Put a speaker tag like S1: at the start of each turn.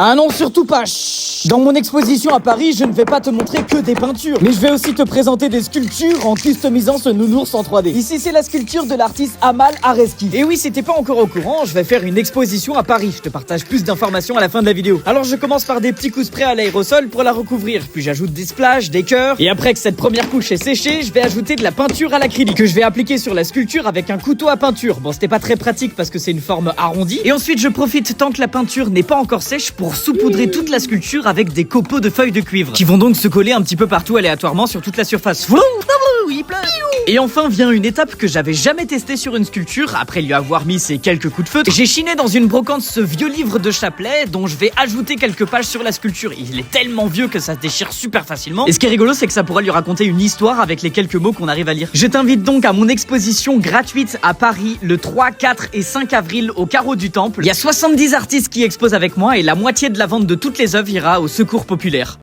S1: Ah non, surtout pas. Chut. Dans mon exposition à Paris, je ne vais pas te montrer que des peintures, mais je vais aussi te présenter des sculptures en customisant ce nounours en 3D. Ici, c'est la sculpture de l'artiste Amal Areski. Et oui, si t'es pas encore au courant, je vais faire une exposition à Paris. Je te partage plus d'informations à la fin de la vidéo. Alors, je commence par des petits coups spray à l'aérosol pour la recouvrir. Puis j'ajoute des splashes, des cœurs. Et après que cette première couche est séchée, je vais ajouter de la peinture à l'acrylique que je vais appliquer sur la sculpture avec un couteau à peinture. Bon, c'était pas très pratique parce que c'est une forme arrondie. Et ensuite, je profite tant que la peinture n'est pas encore sèche pour saupoudrer toute la sculpture avec des copeaux de feuilles de cuivre qui vont donc se coller un petit peu partout aléatoirement sur toute la surface. Il pleut. Et enfin vient une étape que j'avais jamais testée sur une sculpture. Après lui avoir mis ces quelques coups de feutre, j'ai chiné dans une brocante ce vieux livre de Chapelet dont je vais ajouter quelques pages sur la sculpture. Il est tellement vieux que ça se déchire super facilement. Et ce qui est rigolo, c'est que ça pourra lui raconter une histoire avec les quelques mots qu'on arrive à lire. Je t'invite donc à mon exposition gratuite à Paris le 3, 4 et 5 avril au Carreau du Temple. Il y a 70 artistes qui exposent avec moi et la moitié de la vente de toutes les œuvres ira au Secours populaire.